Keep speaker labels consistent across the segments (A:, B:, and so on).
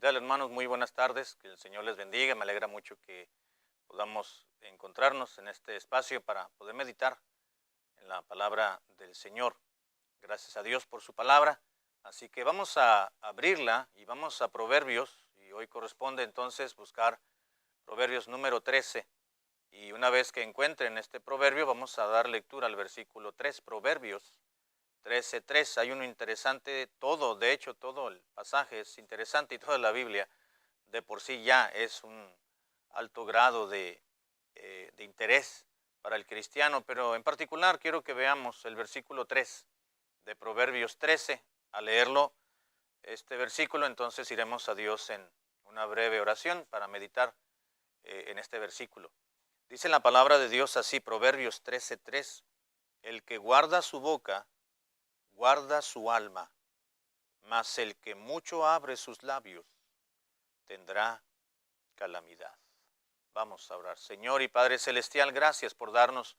A: tal, hermanos? Muy buenas tardes. Que el Señor les bendiga. Me alegra mucho que podamos encontrarnos en este espacio para poder meditar en la palabra del Señor. Gracias a Dios por su palabra. Así que vamos a abrirla y vamos a Proverbios. Y hoy corresponde entonces buscar Proverbios número 13. Y una vez que encuentren este proverbio, vamos a dar lectura al versículo 3. Proverbios 13:3. Hay uno interesante, de hecho todo el pasaje es interesante y toda la Biblia de por sí ya es un alto grado de interés para el cristiano, pero en particular quiero que veamos el versículo 3 de Proverbios 13. Al leerlo, este versículo, entonces iremos a Dios en una breve oración para meditar en este versículo. Dice la palabra de Dios así, Proverbios 13:3, el que guarda su boca, guarda su alma, mas el que mucho abre sus labios, tendrá calamidad. Vamos a orar. Señor y Padre Celestial, gracias por darnos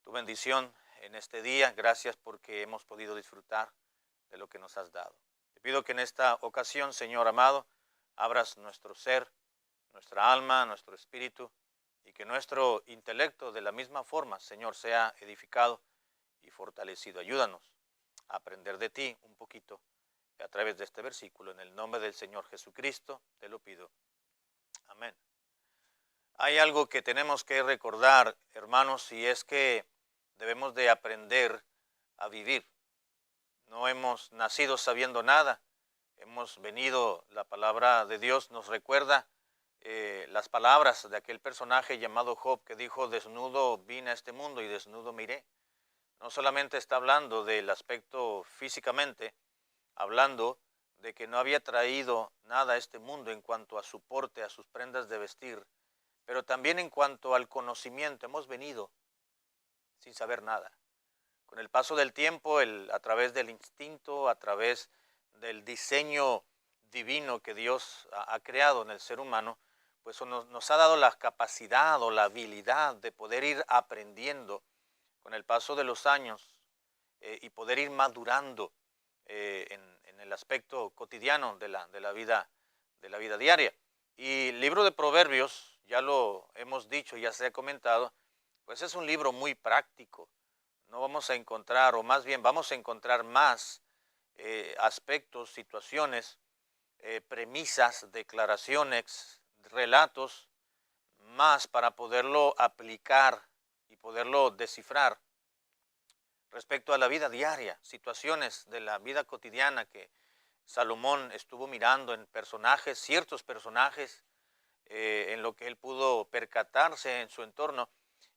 A: tu bendición en este día. Gracias porque hemos podido disfrutar de lo que nos has dado. Te pido que en esta ocasión, Señor amado, abras nuestro ser, nuestra alma, nuestro espíritu, y que nuestro intelecto de la misma forma, Señor, sea edificado y fortalecido. Ayúdanos a aprender de ti un poquito a través de este versículo. En el nombre del Señor Jesucristo te lo pido. Amén. Hay algo que tenemos que recordar, hermanos, y es que debemos de aprender a vivir. No hemos nacido sabiendo nada. Hemos venido, la palabra de Dios nos recuerda las palabras de aquel personaje llamado Job que dijo, desnudo vine a este mundo y desnudo me iré. No solamente está hablando del aspecto físicamente, hablando de que no había traído nada a este mundo en cuanto a su porte, a sus prendas de vestir, pero también en cuanto al conocimiento. Hemos venido sin saber nada. Con el paso del tiempo, a través del instinto, a través del diseño divino que Dios ha creado en el ser humano, pues nos ha dado la capacidad o la habilidad de poder ir aprendiendo con el paso de los años y poder ir madurando en el aspecto cotidiano de la vida diaria. Y el libro de Proverbios, ya lo hemos dicho, ya se ha comentado, pues es un libro muy práctico. No vamos a encontrar, o más bien vamos a encontrar más aspectos, situaciones, premisas, declaraciones, relatos, más para poderlo aplicar y poderlo descifrar respecto a la vida diaria, situaciones de la vida cotidiana que Salomón estuvo mirando en personajes, ciertos personajes, en lo que él pudo percatarse en su entorno.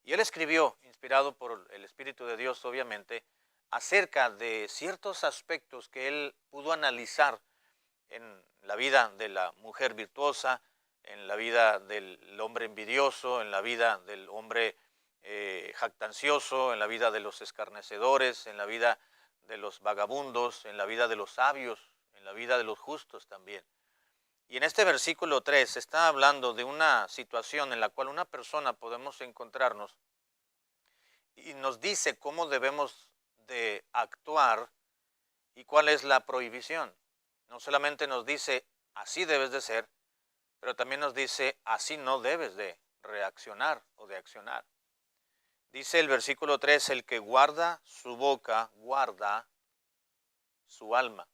A: Y él escribió, inspirado por el Espíritu de Dios, obviamente, acerca de ciertos aspectos que él pudo analizar en la vida de la mujer virtuosa, en la vida del hombre envidioso, en la vida del hombre jactancioso, en la vida de los escarnecedores, en la vida de los vagabundos, en la vida de los sabios, en la vida de los justos también. Y en este versículo 3 está hablando de una situación en la cual una persona podemos encontrarnos y nos dice cómo debemos de actuar y cuál es la prohibición. No solamente nos dice así debes de ser, pero también nos dice así no debes de reaccionar o de accionar. Dice el versículo 3, el que guarda su boca, guarda su alma.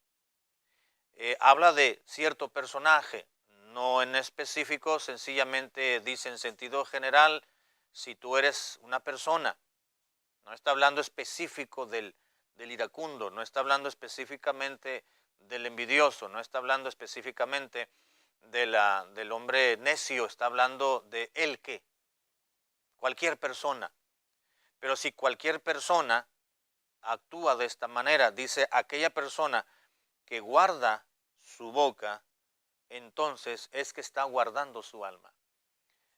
A: Habla de cierto personaje, no en específico, sencillamente dice en sentido general, si tú eres una persona, no está hablando específico del iracundo, no está hablando específicamente del envidioso, no está hablando específicamente del hombre necio, está hablando de el que, cualquier persona. Pero si cualquier persona actúa de esta manera, dice aquella persona que guarda su boca, entonces es que está guardando su alma.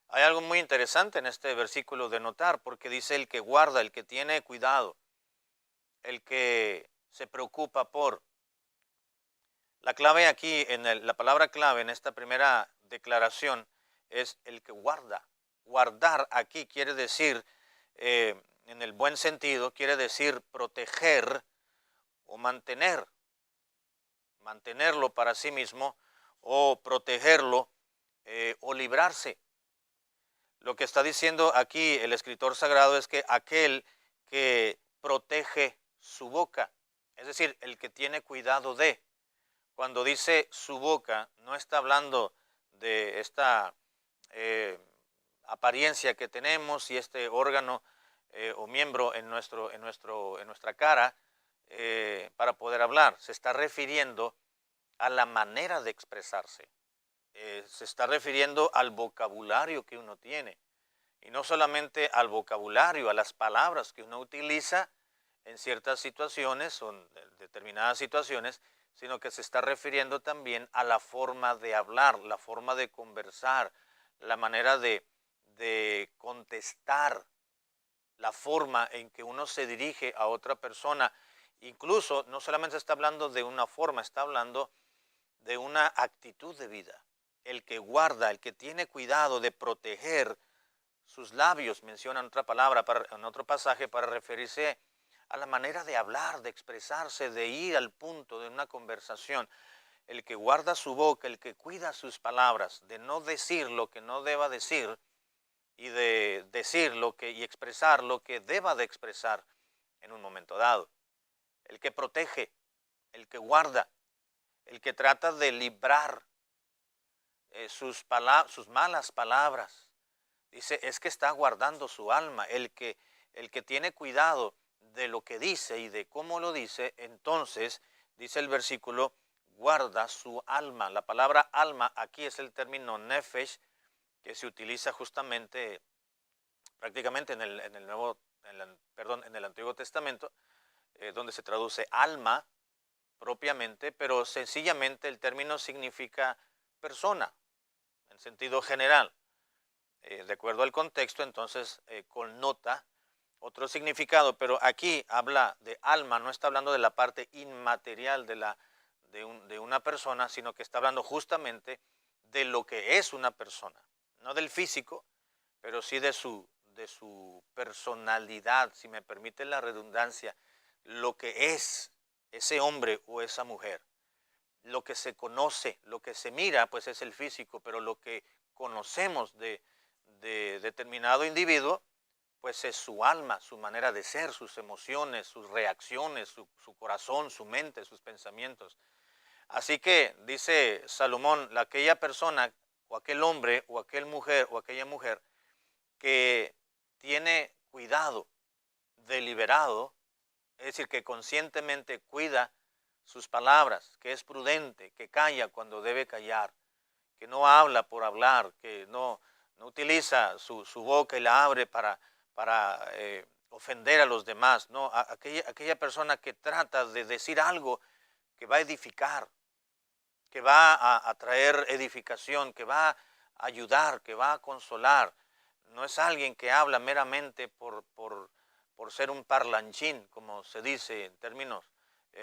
A: Hay algo muy interesante en este versículo de notar, porque dice el que guarda, el que tiene cuidado, el que se preocupa por. La clave aquí, la palabra clave en esta primera declaración es el que guarda. Guardar aquí quiere decir, en el buen sentido, quiere decir proteger o mantener, mantenerlo para sí mismo o protegerlo o librarse. Lo que está diciendo aquí el escritor sagrado es que aquel que protege su boca, es decir, el que tiene cuidado de, cuando dice su boca, no está hablando de esta eh, apariencia que tenemos y este órgano o miembro en nuestra cara para poder hablar. Se está refiriendo a la manera de expresarse. Se está refiriendo al vocabulario que uno tiene. Y no solamente al vocabulario, a las palabras que uno utiliza en ciertas situaciones o en determinadas situaciones, sino que se está refiriendo también a la forma de hablar, la forma de conversar, la manera de contestar, la forma en que uno se dirige a otra persona. Incluso no solamente está hablando de una forma, está hablando de una actitud de vida. El que guarda, el que tiene cuidado de proteger sus labios, menciona en otra palabra, en otro pasaje, para referirse a la manera de hablar, de expresarse, de ir al punto de una conversación. El que guarda su boca, el que cuida sus palabras, de no decir lo que no deba decir y de decir lo que y expresar lo que deba de expresar en un momento dado. El que protege, el que guarda, el que trata de librar sus malas palabras. Dice, es que está guardando su alma. El que tiene cuidado de lo que dice y de cómo lo dice, entonces, dice el versículo, guarda su alma. La palabra alma aquí es el término nefesh, que se utiliza justamente, prácticamente en el Antiguo Testamento, donde se traduce alma propiamente, pero sencillamente el término significa persona, en sentido general. De acuerdo al contexto, entonces connota otro significado, pero aquí habla de alma, no está hablando de la parte inmaterial de una persona, sino que está hablando justamente de lo que es una persona, no del físico, pero sí de su personalidad, si me permite la redundancia, lo que es ese hombre o esa mujer. Lo que se conoce, lo que se mira, pues es el físico, pero lo que conocemos de determinado individuo, pues es su alma, su manera de ser, sus emociones, sus reacciones, su corazón, su mente, sus pensamientos. Así que dice Salomón, aquella persona o aquel hombre o aquella mujer que tiene cuidado deliberado, es decir, que conscientemente cuida sus palabras, que es prudente, que calla cuando debe callar, que no habla por hablar, que no utiliza su boca y la abre para ofender a los demás, no, aquella persona que trata de decir algo que va a edificar, que va a traer edificación, que va a ayudar, que va a consolar. No es alguien que habla meramente por ser un parlanchín, como se dice en términos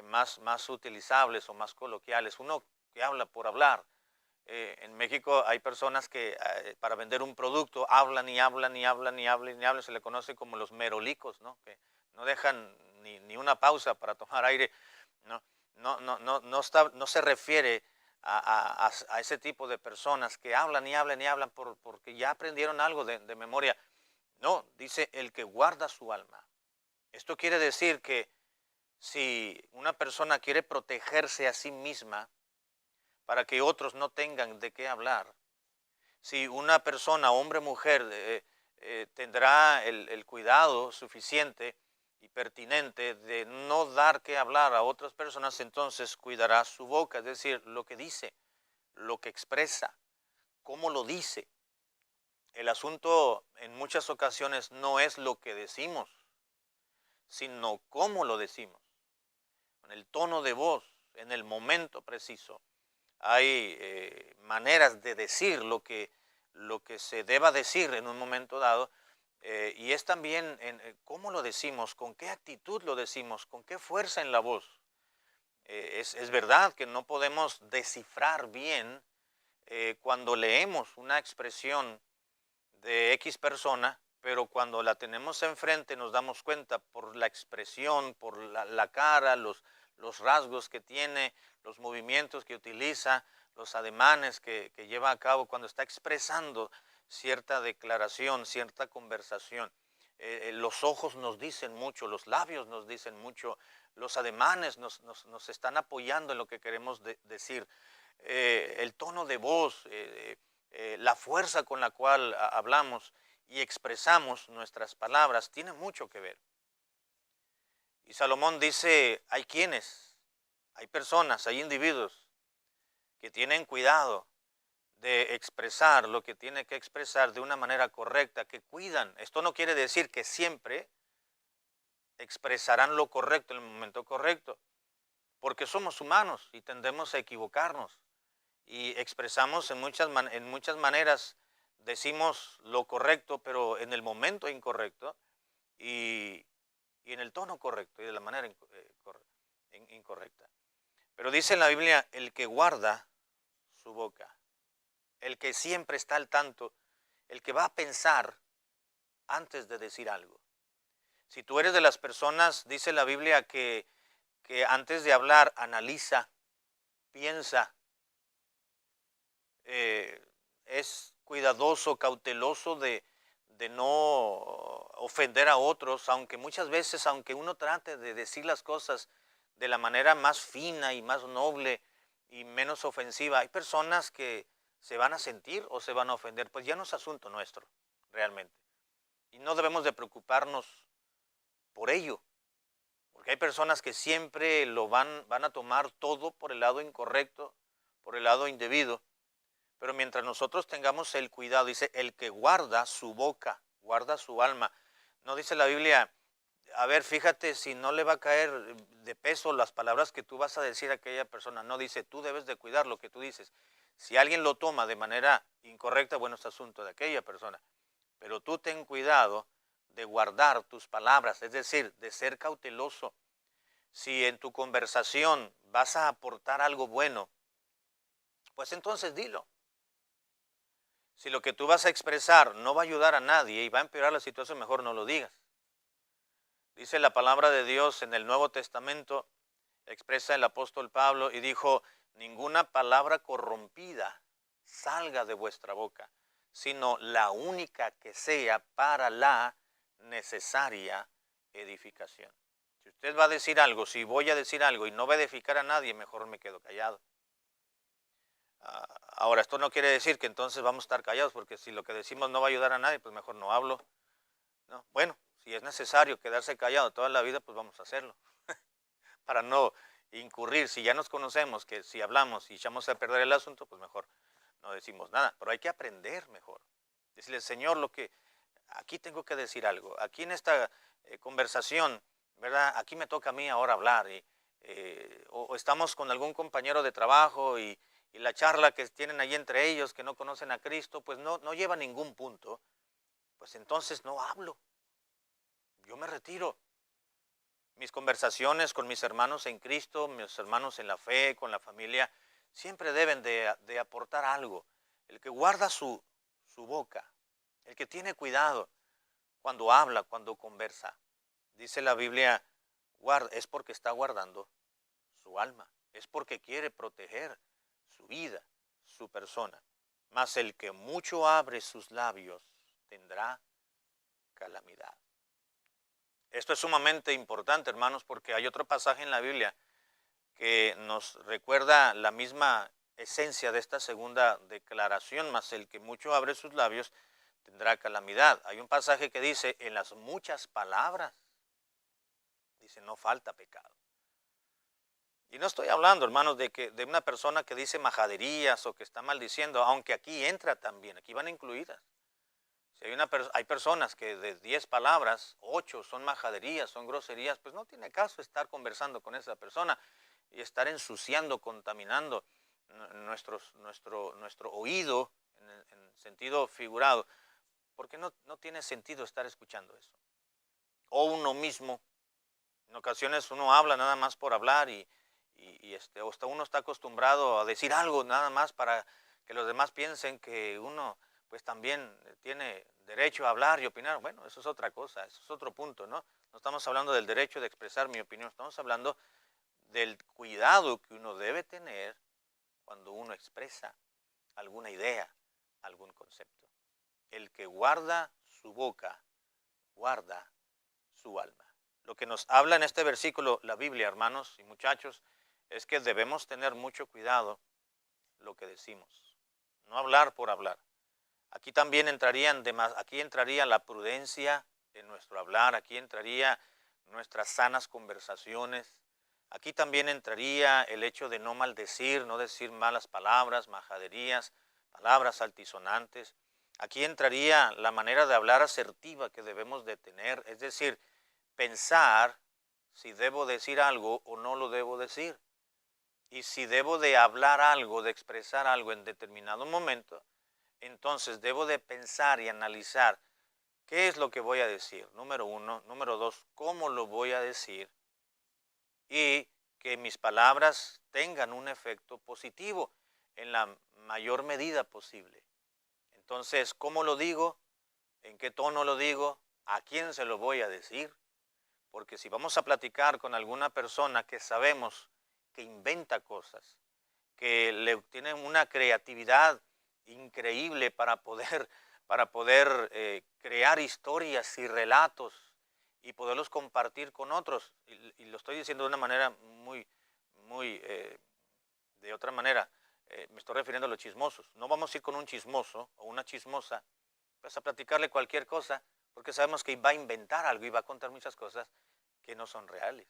A: más utilizables o más coloquiales, uno que habla por hablar. En México hay personas que para vender un producto hablan y hablan y hablan y hablan y hablan, se le conoce como los merolicos, ¿no? Que no dejan ni una pausa para tomar aire, ¿no? No se refiere a ese tipo de personas que hablan y hablan y hablan porque ya aprendieron algo de memoria. No, dice el que guarda su alma. Esto quiere decir que si una persona quiere protegerse a sí misma para que otros no tengan de qué hablar, si una persona, hombre o mujer, tendrá el cuidado suficiente y pertinente de no dar que hablar a otras personas, entonces cuidará su boca, es decir, lo que dice, lo que expresa, cómo lo dice. El asunto en muchas ocasiones no es lo que decimos, sino cómo lo decimos, en el tono de voz, en el momento preciso. Hay maneras de decir lo que se deba decir en un momento dado, y es también en cómo lo decimos, con qué actitud lo decimos, con qué fuerza en la voz. Es verdad que no podemos descifrar bien cuando leemos una expresión de X persona, pero cuando la tenemos enfrente nos damos cuenta por la expresión, por la cara, los rasgos que tiene, los movimientos que utiliza, los ademanes que lleva a cabo cuando está expresando cierta declaración, cierta conversación. Los ojos nos dicen mucho, los labios nos dicen mucho, los ademanes nos están apoyando en lo que queremos decir. El tono de voz, la fuerza con la cual hablamos y expresamos nuestras palabras tiene mucho que ver. Y Salomón dice, hay personas, hay individuos que tienen cuidado de expresar lo que tiene que expresar de una manera correcta, que cuidan. Esto no quiere decir que siempre expresarán lo correcto en el momento correcto, porque somos humanos y tendemos a equivocarnos y expresamos en muchas maneras, decimos lo correcto, pero en el momento incorrecto y en el tono correcto y de la manera incorrecta. Pero dice en la Biblia, el que guarda su boca, el que siempre está al tanto, el que va a pensar antes de decir algo. Si tú eres de las personas, dice la Biblia, que antes de hablar analiza, piensa, es cuidadoso, cauteloso de no ofender a otros, aunque muchas veces, aunque uno trate de decir las cosas de la manera más fina y más noble y menos ofensiva, hay personas que se van a sentir o se van a ofender, pues ya no es asunto nuestro, realmente. Y no debemos de preocuparnos por ello, porque hay personas que siempre lo van a tomar todo por el lado incorrecto, por el lado indebido. Pero mientras nosotros tengamos el cuidado, dice, el que guarda su boca, guarda su alma. No dice la Biblia, a ver, fíjate si no le va a caer de peso las palabras que tú vas a decir a aquella persona. No, dice, tú debes de cuidar lo que tú dices. Si alguien lo toma de manera incorrecta, bueno, es asunto de aquella persona. Pero tú ten cuidado de guardar tus palabras, es decir, de ser cauteloso. Si en tu conversación vas a aportar algo bueno, pues entonces dilo. Si lo que tú vas a expresar no va a ayudar a nadie y va a empeorar la situación, mejor no lo digas. Dice la palabra de Dios en el Nuevo Testamento, expresa el apóstol Pablo y dijo, ninguna palabra corrompida salga de vuestra boca, sino la única que sea para la necesaria edificación. Si usted va a decir algo, si voy a decir algo y no va a edificar a nadie, mejor me quedo callado. Ahora, esto no quiere decir que entonces vamos a estar callados, porque si lo que decimos no va a ayudar a nadie, pues mejor no hablo. No, bueno, si es necesario quedarse callado toda la vida, pues vamos a hacerlo. Para no incurrir, si ya nos conocemos, que si hablamos y echamos a perder el asunto, pues mejor no decimos nada. Pero hay que aprender mejor. Decirle, Señor, aquí tengo que decir algo. Aquí en esta conversación, ¿verdad? Aquí me toca a mí ahora hablar. O estamos con algún compañero de trabajo y la charla que tienen ahí entre ellos que no conocen a Cristo, pues no lleva a ningún punto, pues entonces no hablo. Yo me retiro. Mis conversaciones con mis hermanos en Cristo, mis hermanos en la fe, con la familia, siempre deben de aportar algo. El que guarda su boca, el que tiene cuidado cuando habla, cuando conversa. Dice la Biblia, es porque está guardando su alma, es porque quiere proteger su vida, su persona. Mas el que mucho abre sus labios tendrá calamidad. Esto es sumamente importante, hermanos, porque hay otro pasaje en la Biblia que nos recuerda la misma esencia de esta segunda declaración, mas el que mucho abre sus labios tendrá calamidad. Hay un pasaje que dice, en las muchas palabras, dice, no falta pecado. Y no estoy hablando, hermanos, de una persona que dice majaderías o que está maldiciendo, aunque aquí entra también, aquí van incluidas. Si hay personas que de 10 palabras, 8 son majaderías, son groserías, pues no tiene caso estar conversando con esa persona y estar ensuciando, contaminando nuestro oído en sentido figurado, porque no tiene sentido estar escuchando eso. O uno mismo, en ocasiones uno habla nada más por hablar y hasta uno está acostumbrado a decir algo nada más para que los demás piensen que uno pues también tiene derecho a hablar y opinar. Bueno, eso es otra cosa, eso es otro punto, ¿no? No estamos hablando del derecho de expresar mi opinión, estamos hablando del cuidado que uno debe tener cuando uno expresa alguna idea, algún concepto. El que guarda su boca, guarda su alma. Lo que nos habla en este versículo la Biblia, hermanos y muchachos, es que debemos tener mucho cuidado lo que decimos. No hablar por hablar. Aquí también aquí entraría la prudencia en nuestro hablar, aquí entraría nuestras sanas conversaciones, aquí también entraría el hecho de no maldecir, no decir malas palabras, majaderías, palabras altisonantes. Aquí entraría la manera de hablar asertiva que debemos de tener, es decir, pensar si debo decir algo o no lo debo decir. Y si debo de hablar algo, de expresar algo en determinado momento, entonces debo de pensar y analizar qué es lo que voy a decir, número uno. Número dos, cómo lo voy a decir y que mis palabras tengan un efecto positivo en la mayor medida posible. Entonces, ¿cómo lo digo? ¿En qué tono lo digo? ¿A quién se lo voy a decir? Porque si vamos a platicar con alguna persona que sabemos que inventa cosas, que le tienen una creatividad increíble para poder crear historias y relatos y poderlos compartir con otros. Y lo estoy diciendo de una manera muy, de otra manera, me estoy refiriendo a los chismosos. No vamos a ir con un chismoso o una chismosa, pues a platicarle cualquier cosa, porque sabemos que va a inventar algo y va a contar muchas cosas que no son reales.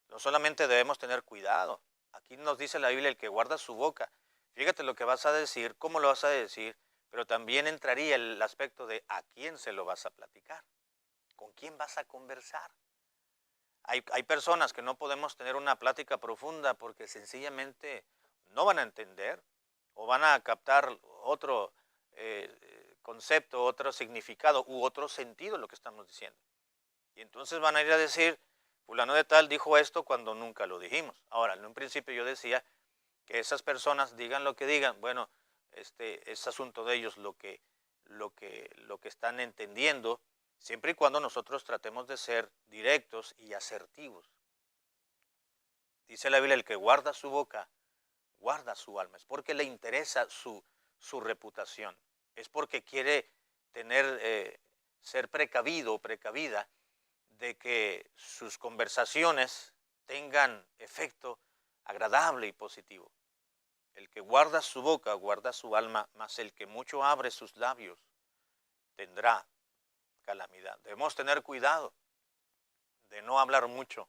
A: No solamente debemos tener cuidado. Aquí nos dice la Biblia el que guarda su boca. Fíjate lo que vas a decir, cómo lo vas a decir, pero también entraría el aspecto de a quién se lo vas a platicar, con quién vas a conversar. Hay personas que no podemos tener una plática profunda porque sencillamente no van a entender o van a captar otro concepto, otro significado u otro sentido de lo que estamos diciendo. Y entonces van a ir a decir, fulano de tal dijo esto cuando nunca lo dijimos. Ahora, en un principio yo decía que esas personas digan lo que digan, bueno, es asunto de ellos lo que están entendiendo, siempre y cuando nosotros tratemos de ser directos y asertivos. Dice la Biblia, el que guarda su boca, guarda su alma. Es porque le interesa su reputación. Es porque quiere ser precavido o precavida de que sus conversaciones tengan efecto agradable y positivo. El que guarda su boca, guarda su alma, mas el que mucho abre sus labios, tendrá calamidad. Debemos tener cuidado de no hablar mucho,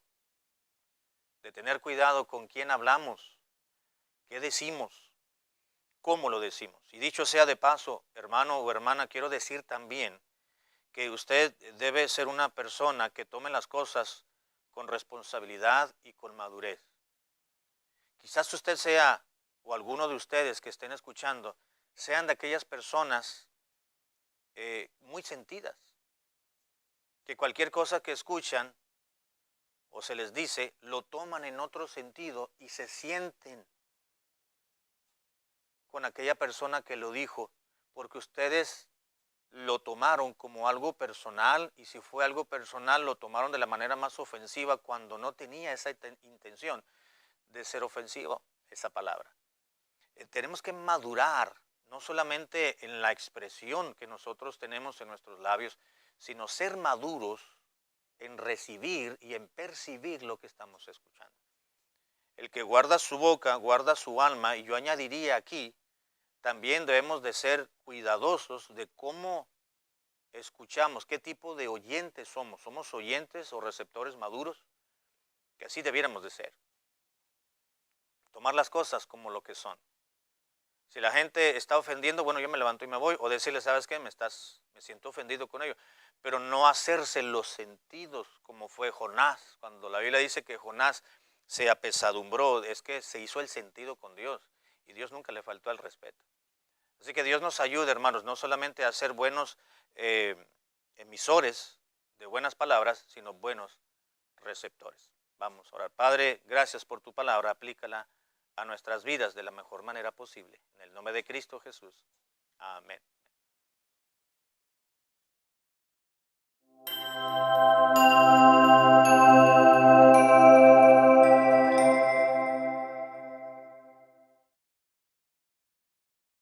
A: de tener cuidado con quién hablamos, qué decimos, cómo lo decimos. Y dicho sea de paso, hermano o hermana, quiero decir también que usted debe ser una persona que tome las cosas con responsabilidad y con madurez. Quizás usted sea, o alguno de ustedes que estén escuchando, sean de aquellas personas muy sentidas, que cualquier cosa que escuchan o se les dice, lo toman en otro sentido y se sienten con aquella persona que lo dijo, porque ustedes lo tomaron como algo personal y si fue algo personal lo tomaron de la manera más ofensiva cuando no tenía esa intención de ser ofensivo esa palabra. Tenemos que madurar, no solamente en la expresión que nosotros tenemos en nuestros labios, sino ser maduros en recibir y en percibir lo que estamos escuchando. El que guarda su boca, guarda su alma, y yo añadiría aquí, también debemos de ser cuidadosos de cómo escuchamos, qué tipo de oyentes somos. ¿Somos oyentes o receptores maduros? Que así debiéramos de ser. Tomar las cosas como lo que son. Si la gente está ofendiendo, bueno, yo me levanto y me voy. O decirle, ¿sabes qué? Me siento ofendido con ello. Pero no hacerse los sentidos como fue Jonás. Cuando la Biblia dice que Jonás se apesadumbró, es que se hizo el sentido con Dios. Y Dios nunca le faltó al respeto. Así que Dios nos ayude, hermanos, no solamente a ser buenos emisores de buenas palabras, sino buenos receptores. Vamos a orar. Padre, gracias por tu palabra, aplícala a nuestras vidas de la mejor manera posible. En el nombre de Cristo Jesús. Amén.